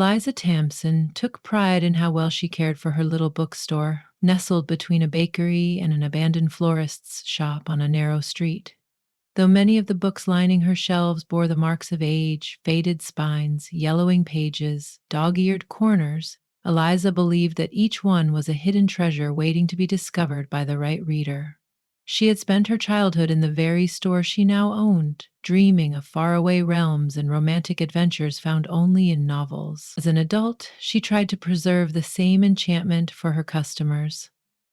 Eliza Tamson took pride in how well she cared for her little bookstore, nestled between a bakery and an abandoned florist's shop on a narrow street. Though many of the books lining her shelves bore the marks of age, faded spines, yellowing pages, dog-eared corners, Eliza believed that each one was a hidden treasure waiting to be discovered by the right reader. She had spent her childhood in the very store she now owned, dreaming of faraway realms and romantic adventures found only in novels. As an adult, she tried to preserve the same enchantment for her customers.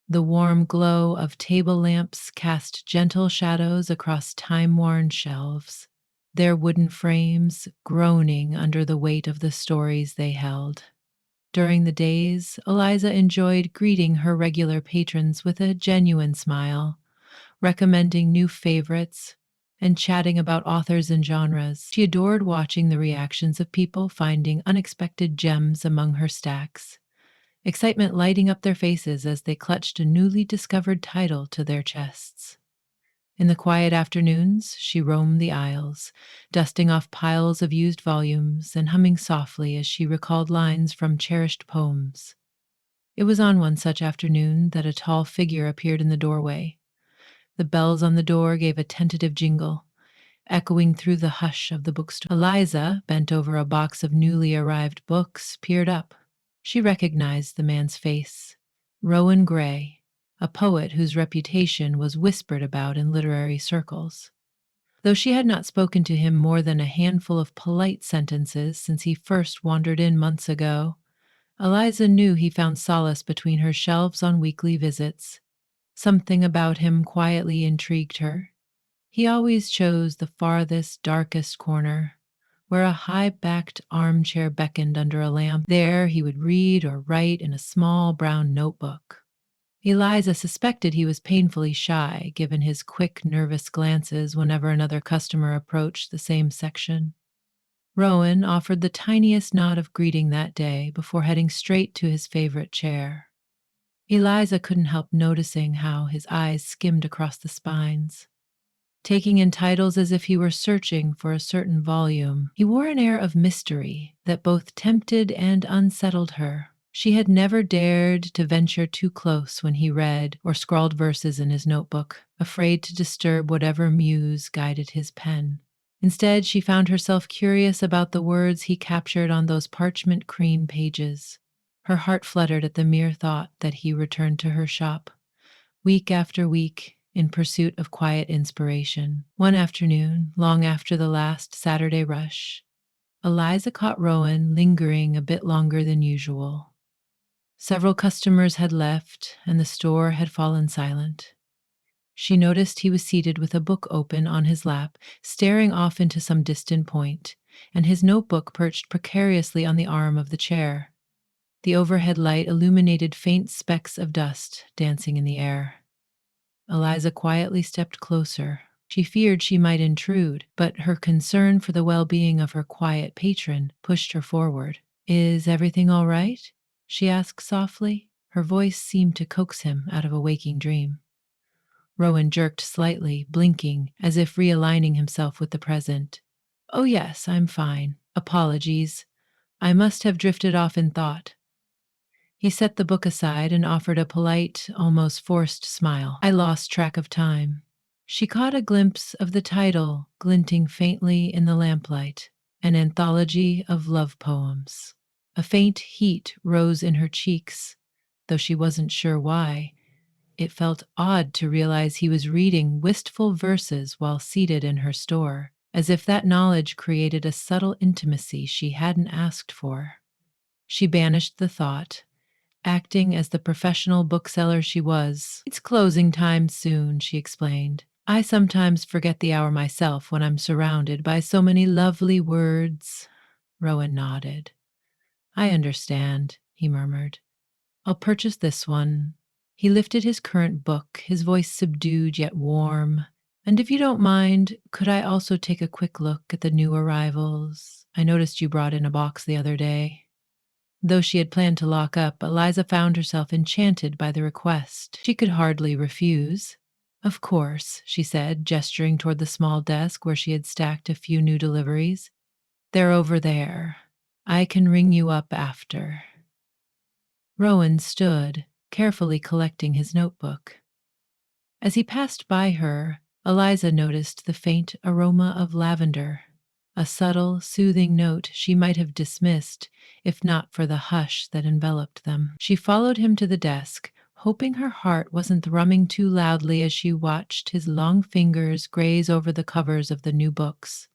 The warm glow of table lamps cast gentle shadows across time-worn shelves, their wooden frames groaning under the weight of the stories they held. During the days, Eliza enjoyed greeting her regular patrons with a genuine smile, recommending new favorites, and chatting about authors and genres. She adored watching the reactions of people finding unexpected gems among her stacks, excitement lighting up their faces as they clutched a newly discovered title to their chests. In the quiet afternoons, she roamed the aisles, dusting off piles of used volumes and humming softly as she recalled lines from cherished poems. It was on one such afternoon that a tall figure appeared in the doorway. The bells on the door gave a tentative jingle, echoing through the hush of the bookstore. Eliza, bent over a box of newly arrived books, peered up. She recognized the man's face. Rowan Gray, a poet whose reputation was whispered about in literary circles. Though she had not spoken to him more than a handful of polite sentences since he first wandered in months ago, Eliza knew he found solace between her shelves on weekly visits. Something about him quietly intrigued her. He always chose the farthest, darkest corner, where a high-backed armchair beckoned under a lamp. There he would read or write in a small brown notebook. Eliza suspected he was painfully shy, given his quick, nervous glances whenever another customer approached the same section. Rowan offered the tiniest nod of greeting that day before heading straight to his favorite chair. Eliza couldn't help noticing how his eyes skimmed across the spines, taking in titles as if he were searching for a certain volume. He wore an air of mystery that both tempted and unsettled her. She had never dared to venture too close when he read or scrawled verses in his notebook, afraid to disturb whatever muse guided his pen. Instead, she found herself curious about the words he captured on those parchment cream pages. Her heart fluttered at the mere thought that he returned to her shop, week after week, in pursuit of quiet inspiration. One afternoon, long after the last Saturday rush, Eliza caught Rowan lingering a bit longer than usual. Several customers had left, and the store had fallen silent. She noticed he was seated with a book open on his lap, staring off into some distant point, and his notebook perched precariously on the arm of the chair. The overhead light illuminated faint specks of dust dancing in the air. Eliza quietly stepped closer. She feared she might intrude, but her concern for the well-being of her quiet patron pushed her forward. "Is everything all right?" she asked softly. Her voice seemed to coax him out of a waking dream. Rowan jerked slightly, blinking, as if realigning himself with the present. "Oh yes, I'm fine. Apologies. I must have drifted off in thought." He set the book aside and offered a polite, almost forced smile. "I lost track of time." She caught a glimpse of the title glinting faintly in the lamplight, an anthology of love poems. A faint heat rose in her cheeks, though she wasn't sure why. It felt odd to realize he was reading wistful verses while seated in her store, as if that knowledge created a subtle intimacy she hadn't asked for. She banished the thought, acting as the professional bookseller she was. "It's closing time soon," she explained. "I sometimes forget the hour myself when I'm surrounded by so many lovely words." Rowan nodded. "I understand," he murmured. "I'll purchase this one." He lifted his current book, his voice subdued yet warm. "And if you don't mind, could I also take a quick look at the new arrivals? I noticed you brought in a box the other day." Though she had planned to lock up, Eliza found herself enchanted by the request. She could hardly refuse. "Of course," she said, gesturing toward the small desk where she had stacked a few new deliveries. "They're over there. I can ring you up after. Rowan stood, carefully collecting his notebook. As he passed by her, Eliza noticed the faint aroma of lavender, a subtle, soothing note she might have dismissed if not for the hush that enveloped them. She followed him to the desk, hoping her heart wasn't thrumming too loudly as she watched his long fingers graze over the covers of the new books,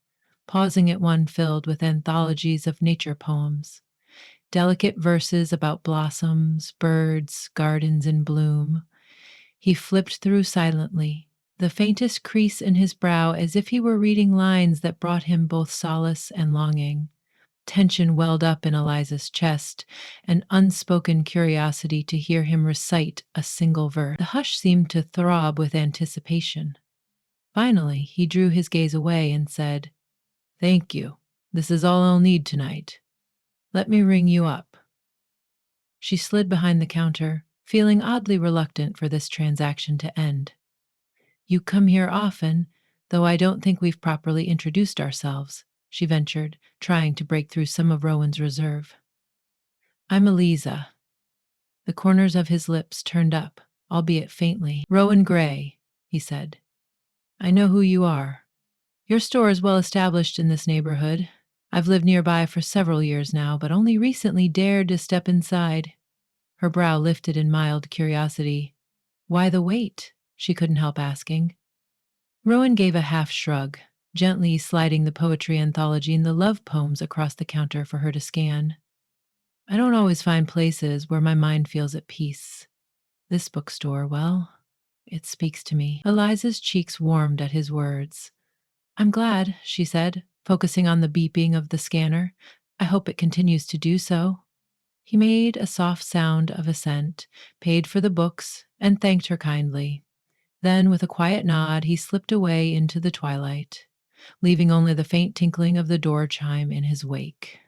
pausing at one filled with anthologies of nature poems, delicate verses about blossoms, birds, gardens in bloom. He flipped through silently, the faintest crease in his brow as if he were reading lines that brought him both solace and longing. Tension welled up in Eliza's chest, an unspoken curiosity to hear him recite a single verse. The hush seemed to throb with anticipation. Finally, he drew his gaze away and said, "Thank you. This is all I'll need tonight. Let me ring you up." She slid behind the counter, feeling oddly reluctant for this transaction to end. "You come here often, though I don't think we've properly introduced ourselves," she ventured, trying to break through some of Rowan's reserve. "I'm Eliza." The corners of his lips turned up, albeit faintly. "Rowan Gray," he said. "I know who you are. Your store is well established in this neighborhood. I've lived nearby for several years now, but only recently dared to step inside." Her brow lifted in mild curiosity. "Why the wait?" she couldn't help asking. Rowan gave a half shrug, gently sliding the poetry anthology and the love poems across the counter for her to scan. "I don't always find places where my mind feels at peace. This bookstore, well, it speaks to me." Eliza's cheeks warmed at his words. "I'm glad," she said, focusing on the beeping of the scanner. "I hope it continues to do so." He made a soft sound of assent, paid for the books, and thanked her kindly. Then, with a quiet nod, he slipped away into the twilight, leaving only the faint tinkling of the door chime in his wake.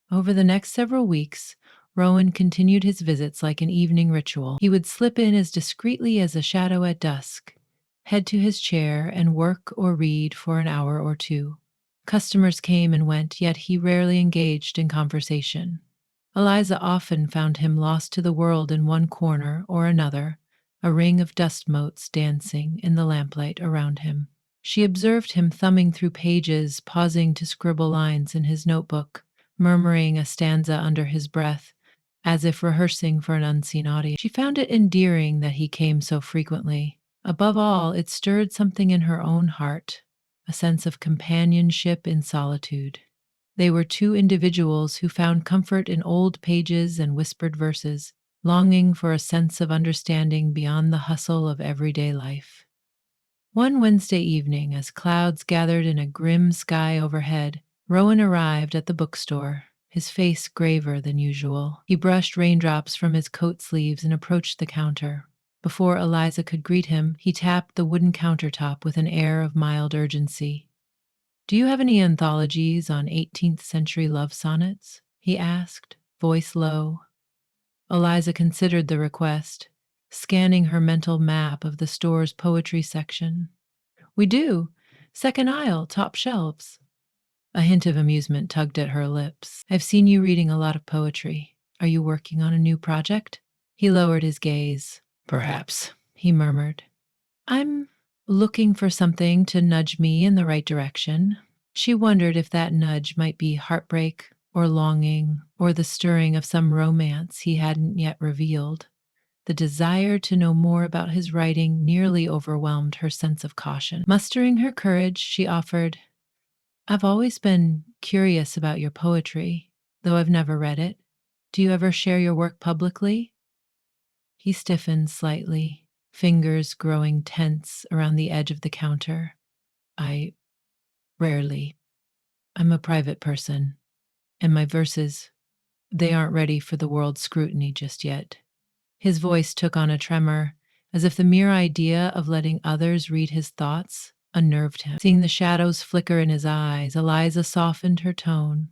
Over the next several weeks, Rowan continued his visits like an evening ritual. He would slip in as discreetly as a shadow at dusk, head to his chair, and work or read for an hour or two. Customers came and went, yet he rarely engaged in conversation. Eliza often found him lost to the world in one corner or another, a ring of dust motes dancing in the lamplight around him. She observed him thumbing through pages, pausing to scribble lines in his notebook, murmuring a stanza under his breath, as if rehearsing for an unseen audience. She found it endearing that he came so frequently. Above all, it stirred something in her own heart, a sense of companionship in solitude. They were two individuals who found comfort in old pages and whispered verses, longing for a sense of understanding beyond the hustle of everyday life. One Wednesday evening, as clouds gathered in a grim sky overhead, Rowan arrived at the bookstore, his face graver than usual. He brushed raindrops from his coat sleeves and approached the counter. Before Eliza could greet him, he tapped the wooden countertop with an air of mild urgency. "Do you have any anthologies on 18th century love sonnets?" he asked, voice low. Eliza considered the request, scanning her mental map of the store's poetry section. "We do. Second aisle, top shelves." A hint of amusement tugged at her lips. "I've seen you reading a lot of poetry. Are you working on a new project?" He lowered his gaze. "Perhaps," he murmured. "I'm looking for something to nudge me in the right direction." She wondered if that nudge might be heartbreak or longing or the stirring of some romance he hadn't yet revealed. The desire to know more about his writing nearly overwhelmed her sense of caution. Mustering her courage, she offered, "I've always been curious about your poetry, though I've never read it. Do you ever share your work publicly?" He stiffened slightly, fingers growing tense around the edge of the counter. "I rarely. I'm a private person, and my verses, they aren't ready for the world's scrutiny just yet." His voice took on a tremor, as if the mere idea of letting others read his thoughts unnerved him. Seeing the shadows flicker in his eyes, Eliza softened her tone.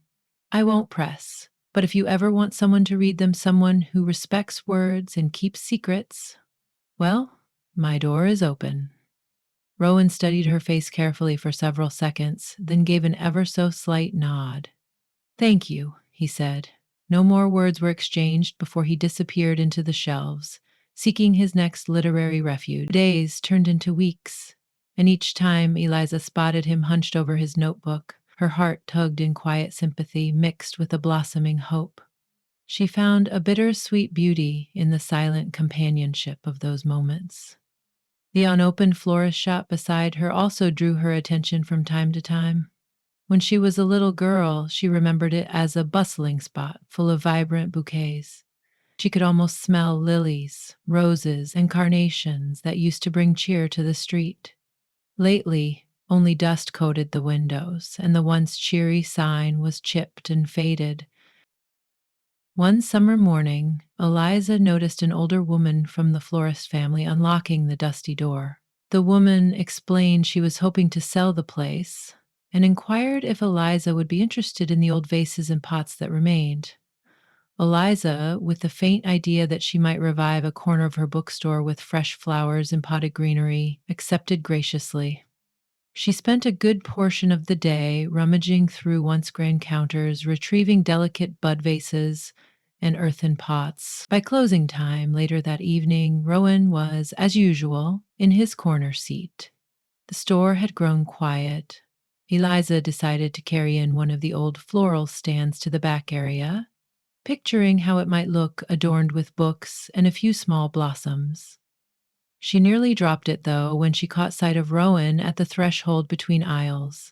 "I won't press, but if you ever want someone to read them, someone who respects words and keeps secrets, well, my door is open." Rowan studied her face carefully for several seconds, then gave an ever so slight nod. "Thank you," he said. No more words were exchanged before he disappeared into the shelves, seeking his next literary refuge. Days turned into weeks, and each time Eliza spotted him hunched over his notebook, her heart tugged in quiet sympathy mixed with a blossoming hope. She found a bittersweet beauty in the silent companionship of those moments. The unopened florist shop beside her also drew her attention from time to time. When she was a little girl, she remembered it as a bustling spot full of vibrant bouquets. She could almost smell lilies, roses, and carnations that used to bring cheer to the street. Lately, only dust coated the windows, and the once cheery sign was chipped and faded. One summer morning, Eliza noticed an older woman from the florist family unlocking the dusty door. The woman explained she was hoping to sell the place and inquired if Eliza would be interested in the old vases and pots that remained. Eliza, with the faint idea that she might revive a corner of her bookstore with fresh flowers and potted greenery, accepted graciously. She spent a good portion of the day rummaging through once grand counters, retrieving delicate bud vases and earthen pots. By closing time later that evening, Rowan was, as usual, in his corner seat. The store had grown quiet. Eliza decided to carry in one of the old floral stands to the back area, picturing how it might look adorned with books and a few small blossoms. She nearly dropped it, though, when she caught sight of Rowan at the threshold between aisles.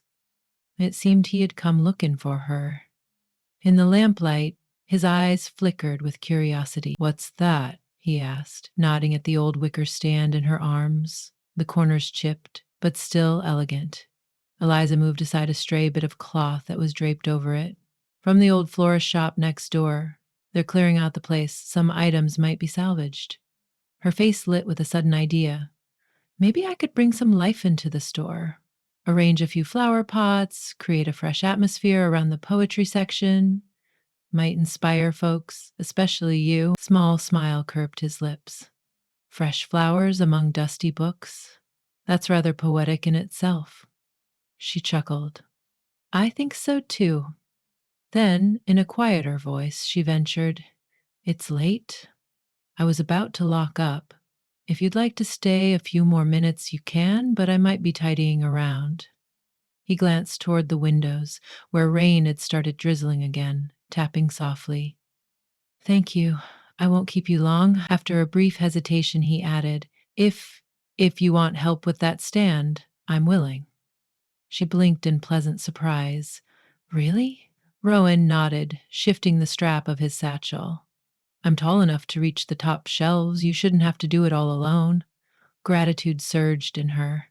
It seemed he had come looking for her. In the lamplight, his eyes flickered with curiosity. "What's that?" he asked, nodding at the old wicker stand in her arms, the corners chipped, but still elegant. Eliza moved aside a stray bit of cloth that was draped over it. "From the old florist shop next door. They're clearing out the place. Some items might be salvaged." Her face lit with a sudden idea. Maybe I could bring some life into the store. Arrange a few flower pots, create a fresh atmosphere around the poetry section. Might inspire folks, especially you. A small smile curved his lips. Fresh flowers among dusty books? That's rather poetic in itself. She chuckled. "I think so too." Then, in a quieter voice, she ventured, "It's late. I was about to lock up. If you'd like to stay a few more minutes, you can, but I might be tidying around." He glanced toward the windows, where rain had started drizzling again, tapping softly. "Thank you. I won't keep you long." After a brief hesitation, he added, If you want help with that stand, I'm willing." She blinked in pleasant surprise. "Really?" Rowan nodded, shifting the strap of his satchel. "I'm tall enough to reach the top shelves. You shouldn't have to do it all alone." Gratitude surged in her.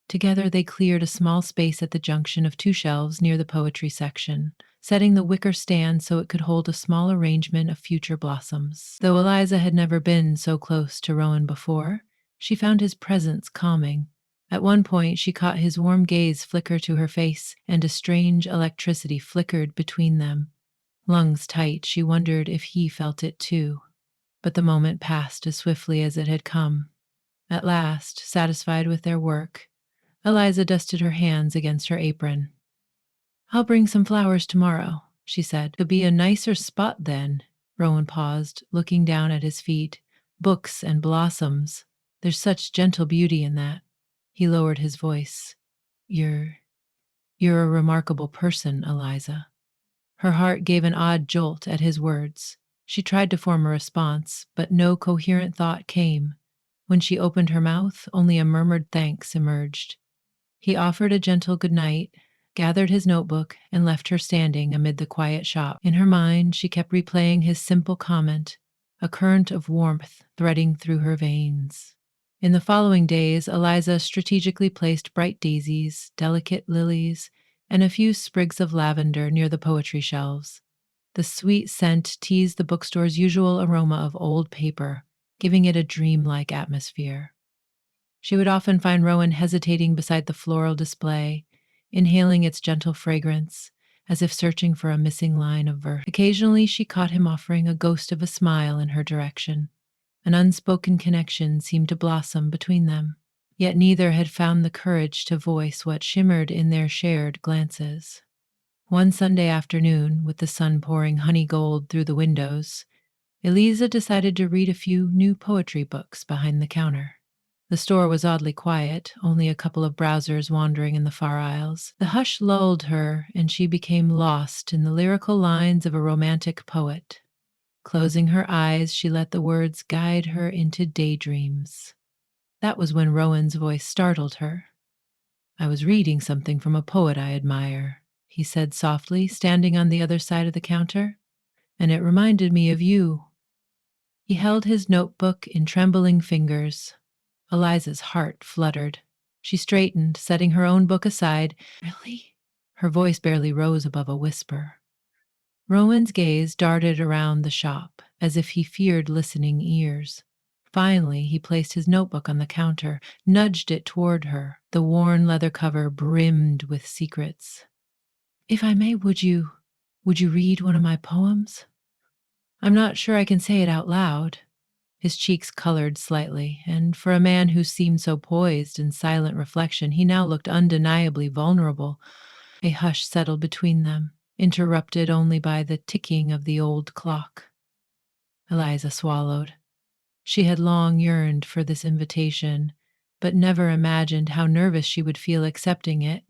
Together they cleared a small space at the junction of two shelves near the poetry section, setting the wicker stand so it could hold a small arrangement of future blossoms. Though Eliza had never been so close to Rowan before, she found his presence calming. At one point, she caught his warm gaze flicker to her face, and a strange electricity flickered between them. Lungs tight, she wondered if he felt it too. But the moment passed as swiftly as it had come. At last, satisfied with their work, Eliza dusted her hands against her apron. "I'll bring some flowers tomorrow," she said. "It'll be a nicer spot then." Rowan paused, looking down at his feet. "Books and blossoms. There's such gentle beauty in that." He lowered his voice. You're a remarkable person, Eliza." Her heart gave an odd jolt at his words. She tried to form a response, but no coherent thought came. When she opened her mouth, only a murmured thanks emerged. He offered a gentle good night, gathered his notebook, and left her standing amid the quiet shop. In her mind, she kept replaying his simple comment, a current of warmth threading through her veins. In the following days, Eliza strategically placed bright daisies, delicate lilies, and a few sprigs of lavender near the poetry shelves. The sweet scent teased the bookstore's usual aroma of old paper, giving it a dreamlike atmosphere. She would often find Rowan hesitating beside the floral display, inhaling its gentle fragrance, as if searching for a missing line of verse. Occasionally, she caught him offering a ghost of a smile in her direction. An unspoken connection seemed to blossom between them, yet neither had found the courage to voice what shimmered in their shared glances. One Sunday afternoon, with the sun pouring honey gold through the windows, Eliza decided to read a few new poetry books behind the counter. The store was oddly quiet, only a couple of browsers wandering in the far aisles. The hush lulled her, and she became lost in the lyrical lines of a romantic poet. Closing her eyes, she let the words guide her into daydreams. That was when Rowan's voice startled her. "I was reading something from a poet I admire," he said softly, standing on the other side of the counter, "and it reminded me of you." He held his notebook in trembling fingers. Eliza's heart fluttered. She straightened, setting her own book aside. "Really?" Her voice barely rose above a whisper. Rowan's gaze darted around the shop, as if he feared listening ears. Finally, he placed his notebook on the counter, nudged it toward her. The worn leather cover brimmed with secrets. "If I may, would you read one of my poems? I'm not sure I can say it out loud." His cheeks colored slightly, and for a man who seemed so poised in silent reflection, he now looked undeniably vulnerable. A hush settled between them, interrupted only by the ticking of the old clock. Eliza swallowed. She had long yearned for this invitation, but never imagined how nervous she would feel accepting it.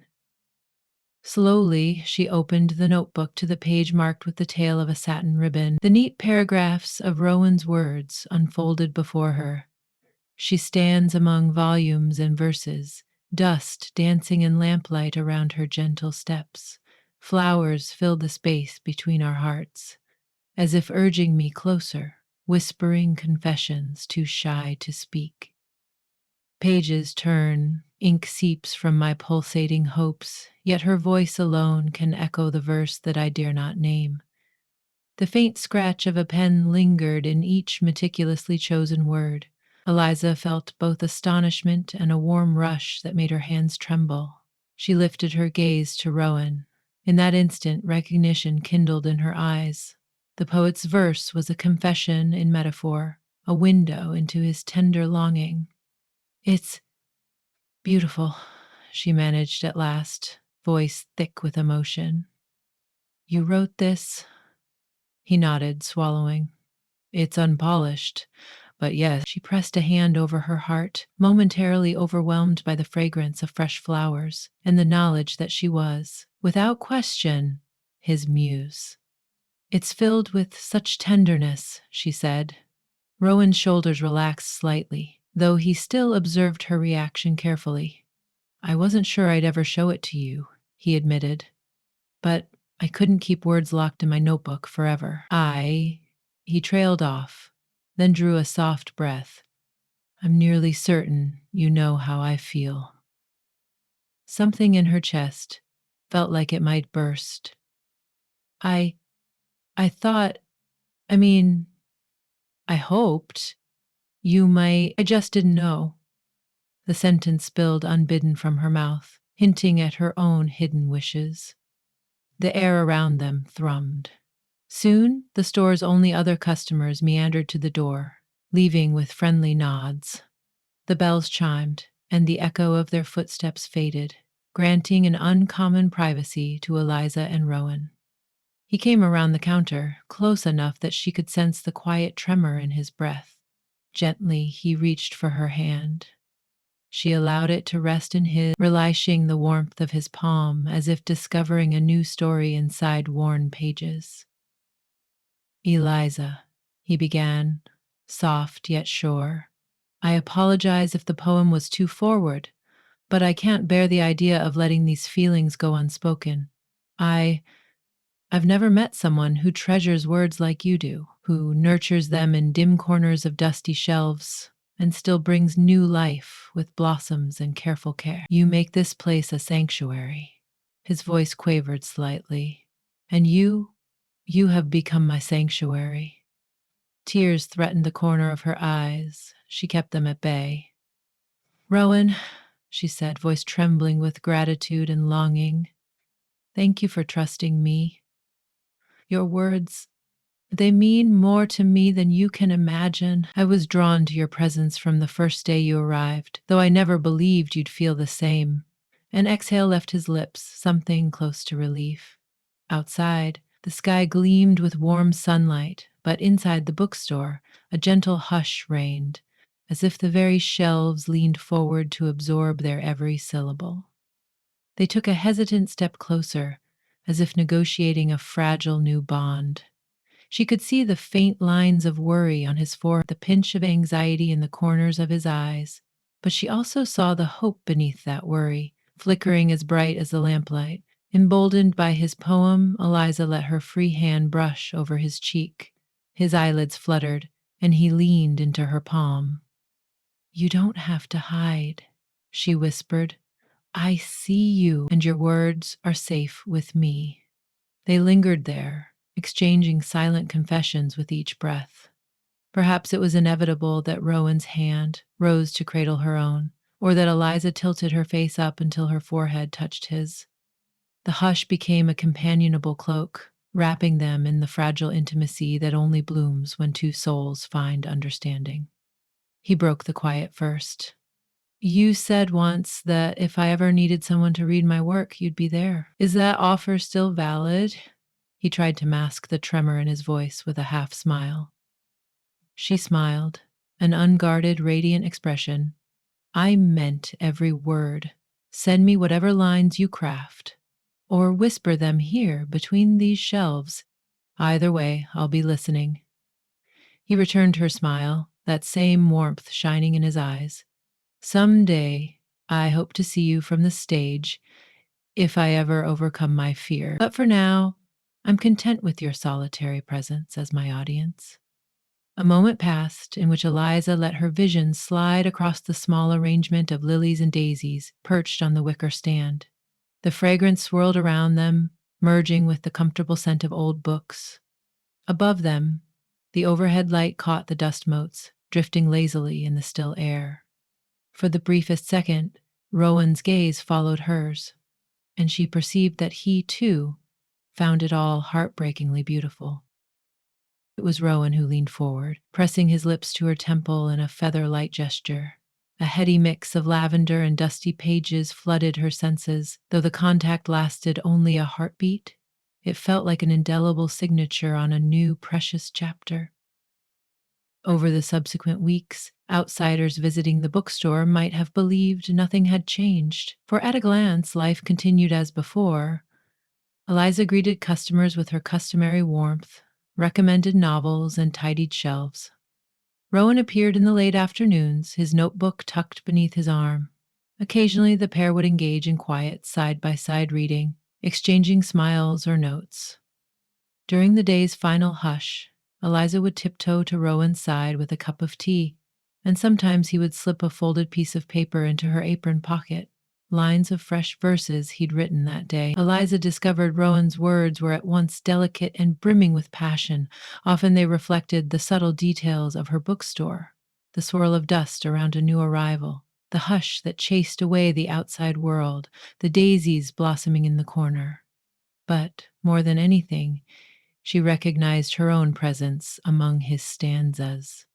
Slowly, she opened the notebook to the page marked with the tail of a satin ribbon. The neat paragraphs of Rowan's words unfolded before her. She stands among volumes and verses, dust dancing in lamplight around her gentle steps. Flowers fill the space between our hearts, as if urging me closer, whispering confessions too shy to speak. Pages turn, ink seeps from my pulsating hopes, yet her voice alone can echo the verse that I dare not name. The faint scratch of a pen lingered in each meticulously chosen word. Eliza felt both astonishment and a warm rush that made her hands tremble. She lifted her gaze to Rowan. In that instant, recognition kindled in her eyes. The poet's verse was a confession in metaphor, a window into his tender longing. "It's beautiful," she managed at last, voice thick with emotion. "You wrote this?" He nodded, swallowing. "It's unpolished, but yes." She pressed a hand over her heart, momentarily overwhelmed by the fragrance of fresh flowers and the knowledge that she was, without question, his muse. "It's filled with such tenderness," she said. Rowan's shoulders relaxed slightly, though he still observed her reaction carefully. "I wasn't sure I'd ever show it to you," he admitted, "but I couldn't keep words locked in my notebook forever. He trailed off, then drew a soft breath. "I'm nearly certain you know how I feel." Something in her chest felt like it might burst. I I thought, I mean, I hoped you might. I just didn't know." The sentence spilled unbidden from her mouth, hinting at her own hidden wishes. The air around them thrummed. Soon, the store's only other customers meandered to the door, leaving with friendly nods. The bells chimed, and the echo of their footsteps faded, granting an uncommon privacy to Eliza and Rowan. He came around the counter, close enough that she could sense the quiet tremor in his breath. Gently, he reached for her hand. She allowed it to rest in his, relishing the warmth of his palm as if discovering a new story inside worn pages. "Eliza," he began, soft yet sure, "I apologize if the poem was too forward, but I can't bear the idea of letting these feelings go unspoken. I've never met someone who treasures words like you do, who nurtures them in dim corners of dusty shelves and still brings new life with blossoms and careful care. You make this place a sanctuary." His voice quavered slightly. "And you have become my sanctuary." Tears threatened the corner of her eyes. She kept them at bay. "Rowan," she said, voice trembling with gratitude and longing, "thank you for trusting me. Your words, they mean more to me than you can imagine. I was drawn to your presence from the first day you arrived, though I never believed you'd feel the same." An exhale left his lips, something close to relief. Outside, the sky gleamed with warm sunlight, but inside the bookstore, a gentle hush reigned, as if the very shelves leaned forward to absorb their every syllable. They took a hesitant step closer, as if negotiating a fragile new bond. She could see the faint lines of worry on his forehead, the pinch of anxiety in the corners of his eyes. But she also saw the hope beneath that worry, flickering as bright as the lamplight. Emboldened by his poem, Eliza let her free hand brush over his cheek. His eyelids fluttered, and he leaned into her palm. "You don't have to hide," she whispered. "I see you, and your words are safe with me." They lingered there, exchanging silent confessions with each breath. Perhaps it was inevitable that Rowan's hand rose to cradle her own, or that Eliza tilted her face up until her forehead touched his. The hush became a companionable cloak, wrapping them in the fragile intimacy that only blooms when two souls find understanding. He broke the quiet first. "You said once that if I ever needed someone to read my work, you'd be there. Is that offer still valid?" He tried to mask the tremor in his voice with a half smile. She smiled, an unguarded, radiant expression. "I meant every word. Send me whatever lines you craft, or whisper them here between these shelves. Either way, I'll be listening." He returned her smile, that same warmth shining in his eyes. "Some day, I hope to see you from the stage, if I ever overcome my fear. But for now, I'm content with your solitary presence as my audience." A moment passed in which Eliza let her vision slide across the small arrangement of lilies and daisies perched on the wicker stand. The fragrance swirled around them, merging with the comfortable scent of old books. Above them, the overhead light caught the dust motes, drifting lazily in the still air. For the briefest second, Rowan's gaze followed hers, and she perceived that he, too, found it all heartbreakingly beautiful. It was Rowan who leaned forward, pressing his lips to her temple in a feather-light gesture. A heady mix of lavender and dusty pages flooded her senses. Though the contact lasted only a heartbeat, it felt like an indelible signature on a new, precious chapter. Over the subsequent weeks, outsiders visiting the bookstore might have believed nothing had changed, for at a glance, life continued as before. Eliza greeted customers with her customary warmth, recommended novels, and tidied shelves. Rowan appeared in the late afternoons, his notebook tucked beneath his arm. Occasionally, the pair would engage in quiet, side-by-side reading, exchanging smiles or notes. During the day's final hush, Eliza would tiptoe to Rowan's side with a cup of tea, and sometimes he would slip a folded piece of paper into her apron pocket, lines of fresh verses he'd written that day. Eliza discovered Rowan's words were at once delicate and brimming with passion. Often they reflected the subtle details of her bookstore, the swirl of dust around a new arrival, the hush that chased away the outside world, the daisies blossoming in the corner. But, more than anything, she recognized her own presence among his stanzas.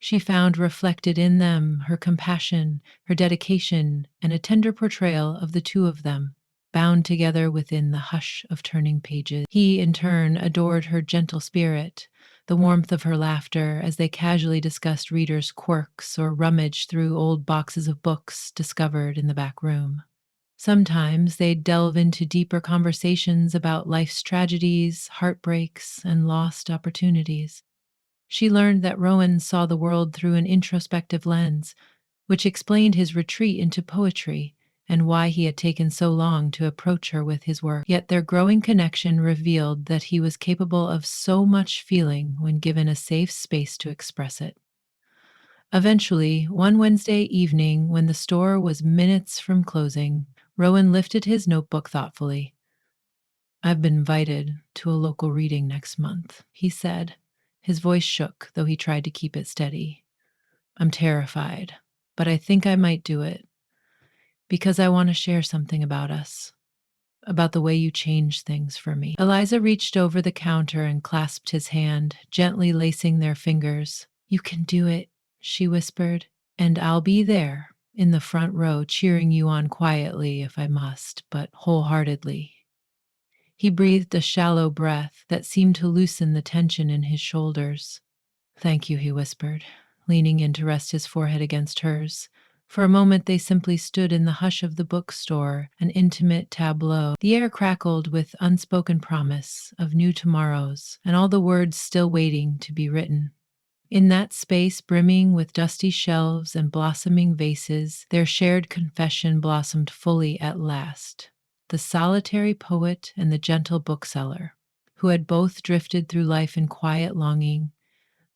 She found reflected in them her compassion, her dedication, and a tender portrayal of the two of them, bound together within the hush of turning pages. He, in turn, adored her gentle spirit, the warmth of her laughter as they casually discussed readers' quirks or rummaged through old boxes of books discovered in the back room. Sometimes they'd delve into deeper conversations about life's tragedies, heartbreaks, and lost opportunities. She learned that Rowan saw the world through an introspective lens, which explained his retreat into poetry and why he had taken so long to approach her with his work. Yet their growing connection revealed that he was capable of so much feeling when given a safe space to express it. Eventually, one Wednesday evening, when the store was minutes from closing, Rowan lifted his notebook thoughtfully. "I've been invited to a local reading next month," he said. His voice shook, though he tried to keep it steady. "I'm terrified, but I think I might do it because I want to share something about us, about the way you changed things for me." Eliza reached over the counter and clasped his hand, gently lacing their fingers. "You can do it," she whispered, "and I'll be there in the front row cheering you on quietly if I must, but wholeheartedly." He breathed a shallow breath that seemed to loosen the tension in his shoulders. "Thank you," he whispered, leaning in to rest his forehead against hers. For a moment they simply stood in the hush of the bookstore, an intimate tableau. The air crackled with unspoken promise of new tomorrows, and all the words still waiting to be written. In that space brimming with dusty shelves and blossoming vases, their shared confession blossomed fully at last. The solitary poet and the gentle bookseller, who had both drifted through life in quiet longing,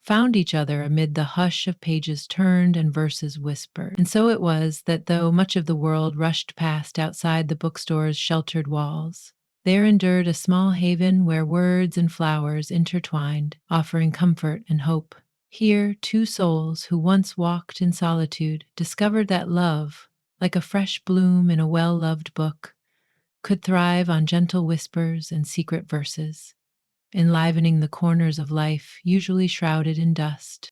found each other amid the hush of pages turned and verses whispered. And so it was that though much of the world rushed past outside the bookstore's sheltered walls, there endured a small haven where words and flowers intertwined, offering comfort and hope. Here, two souls who once walked in solitude discovered that love, like a fresh bloom in a well loved book, could thrive on gentle whispers and secret verses, enlivening the corners of life usually shrouded in dust.